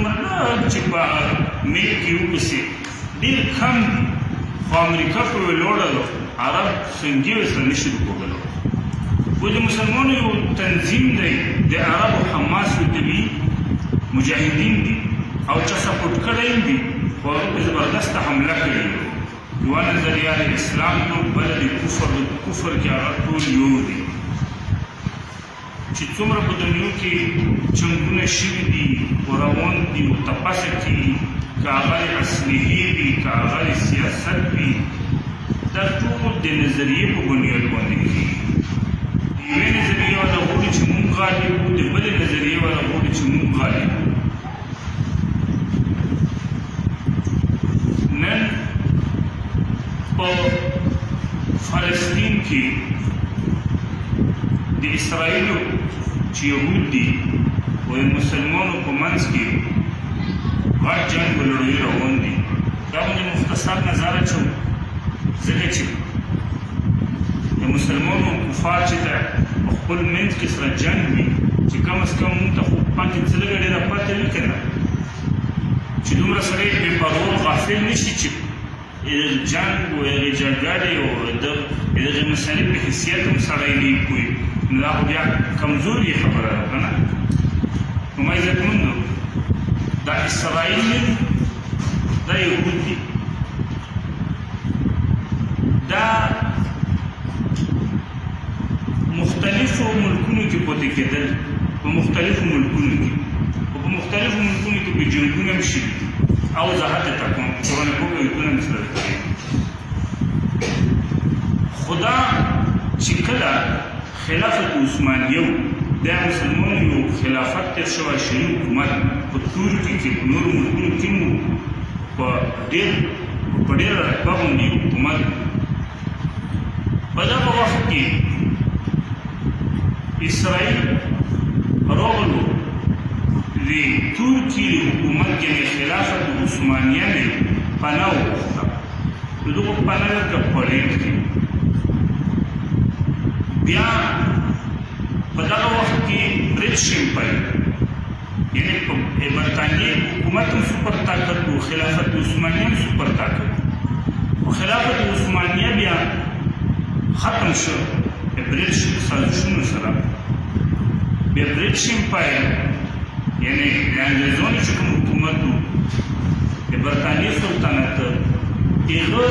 دومره لږ چې په ملک کې وپسې ډېر کم دي خو امریکا په ویلوړه عرب سنګي ورسره نه شي وکړلی و د مسلمانو یو تنظیم دی د عربو حماس ورته وي مجاهدین دي او چا سپورټ کړی هم دي خو هغه په زبردسته حمله کړې یوه نظریه د اسلام نو بله د کفر کې هغه ټول یو دي چې څومره په دنیا کې جنګونه شوي دي او روان دي او تپسه کېږي که هغه د اصلحې وي که هغه د سیاست وي دا ټول د نظریې په بنیاد باندې کېږي د یوې نظریې والا غواړي چې موږ غالب وو د بلې نظریې والا غواړي چې موږ غالب وو نن په فلسطین کې د اسرائیلو چې یهود دي او د مسلمانو په منځ کې غټ جنګ په لړۍ روان دي دا باندې مختصر نظر اچوم ځکه چې د مسلمانو کفار چې ده په خپل منځ کې سره جنګ وي چې کم از کم موږ ته خو پاتې څه لږه ډېره پاتې وي که نه چې دومره سړی بې پروا غافل نه شي چې جنګ و هغې جګړې او د هغې مسلې په حیثیت هم سړی نه پوهي نو دا خو بیا کمزوري خبره ده که نه نو ما عزتمندو دا اسرائیل نه دي دا یهود دي دا مختلفو ملکونو کې پاتې کېدل په مختلفو ملکونو کې او په مختلفو ملکونو کې په جنګونه هم شوي او وضاحت یې ته کوم قرآن پوه ایتونه مې سره کوي خو دا چې کله خلافت عثمانیه و دا مسلمانو یو خلافت تېر شوی شرعي حکومت په ترکیې کې په نورو ملکونو کې مو په ډېره رتبه باندې یو حکومت په دغه وخت کې اسرائیل راغلو د ترکیې حکومت یعنې خلافت عثمانیه نه پناه وغوښته د دغو پناه ورته پړېټ کې بیا په دغه وخت کې برټش امپایر یعنې برطانیې حکومت هم سوپر طاقت و خلافت عثمانیه هم سوپر طاقت خو خلافت عثمانیه بیا ختم شو د برټش سازشونو سره بیا برټش امپایر یعنې د انګریزانو چې کوم حکومت و د برطانیې سلطنت هغه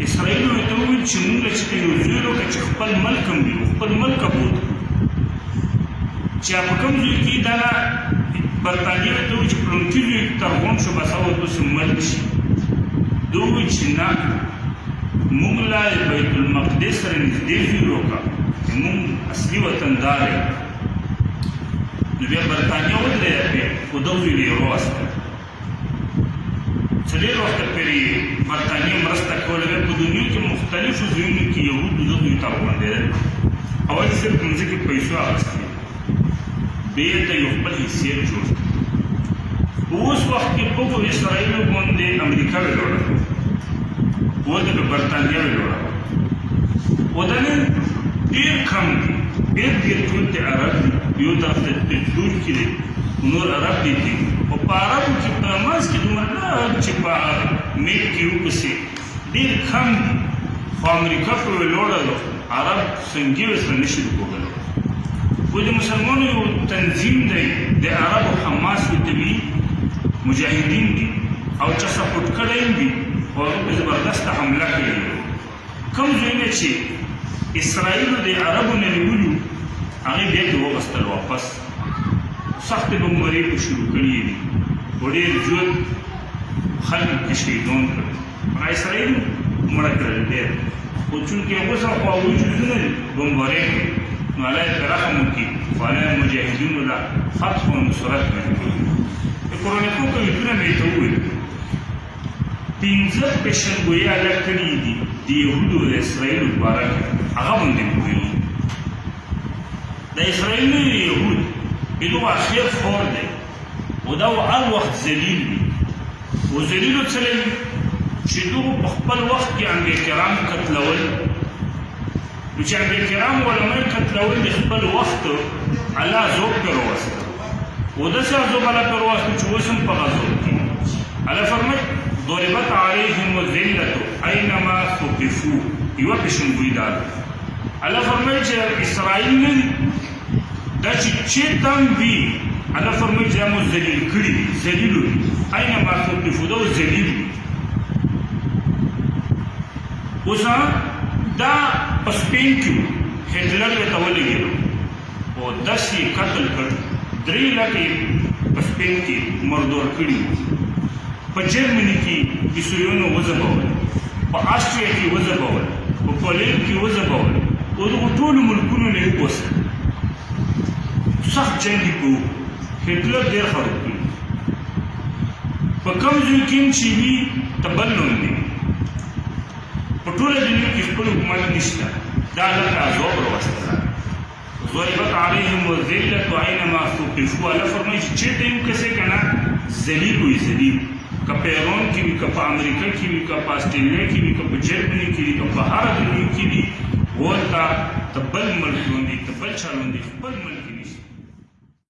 اسرائیل ورته وویل چې موږ چې ته یو زوی وکړه چې خپل ملک هم وي خپل ملک ابود چې په کوم ځای کې دغه برطانیې ورته وویل چې پلونکي ځای تر غونډ شو بس هغه داسې ملک شي ده وویل چې نه موږ لا بیت المقدس سره نږدې ځای وکړه چې موږ اصلي وطندار یو نو بیا برطانیه ودرېده پرې خو دغه ځای یې راوسته څه ډېر وخته پورې برطانیې مرسته کوله بیا په دنیا کې مختلفو ځایونو کې یهود دغه ځای ته راغونډېدل اول یې صرف په مځکې پیسو اخیستې بېرته یو خپل حیثیت جوړ کړ په اوس وخت کې په اسرائیلو باندې امریکا ویلوړه ورته په برطانیه ویلوړه او دا نن ډېر کم دي ډېر ټول د عرب دي یو طرف ته ترکي دی نور عرب دي او په عربو کې په منځ کې دومره لږ چې په ملک کې وپسې ډېر کم دي خو امریکا په ویلوړه عرب سنګي ورسره نه شي وکړلی و د مسلمانو یو تنظیم دی د عربو حماس ورته وي مجاهدین دي او چا سپورټ کړی هم دي خو هغه په زبردسته حمله کړې کوم ځایونه چې اسرائیلو د عربو نه نیولي هغې بیا کې وغوښتل واپس سختې بمبارۍ په شروع کړي دي خو ډېر ژور خلک کې شهیدان کړل هغه اسرائیل مړه کړل ډېر خو چونکې هغوی سره خواږه جزونه دي بمبارۍ کوي نو الله یې په رحم وکړي خو الله یې مجاهدینو له فتح او نصرت ورکړي د قرآن پاک ایتونه مې ته وویل 15 پیشنګویۍ الله کړي دي د یهودو او د اسرائیلو په باره کې هغه باندې پوهېږي د اسرائیلو یهود بدو اخیر خور دی او دا هر وخت ذلیل وي و ذلیلو څه لري چې دوی په خپل وخت کې انبیا کرام قتلول نو چې انبیا کرام علما قتلول د خپل وخت الله ذوق پرې راوسته و ودسه ازوبلا پر واسطه چوسم په غزو کې الله فرمای ضربت عليهم الذله اينما ثقفوا یو پښون بویدار الله فرمای چې اسرائیل دا چې تم وی الله فرمای چې موږ ذلیل کړی ذلیل اينما ثقفوا دا ذلیل اوسه دا پسپین کې هټلر ته ولګي او داسې قتل کړ 3 लाख پسپین کې مردور کړي په جرمني کې اسرائیلونو وځبول په آسټریا کې وځبول په پولند کې وځبول او د ټول ملکونو نه وسه سخت جنگ کو هټلر ډېر خراب کړ په کوم ځای کې چې وی تبلون دي په ټول دنیا کې خپل حکومت نشته دا لکه عذاب وروسته ضربت عليهم الذلة أينما ثقفوا الله فرمایي چې ټیم کسه کنه ذلیل وي ذلیل که پیرون کې وي که په امریکا کې وي که په استرالیا کې وي که په جرمني کې وي که په هر دنیا کې وي ورته تبل ملک باندې تبل چالو باندې خپل ملک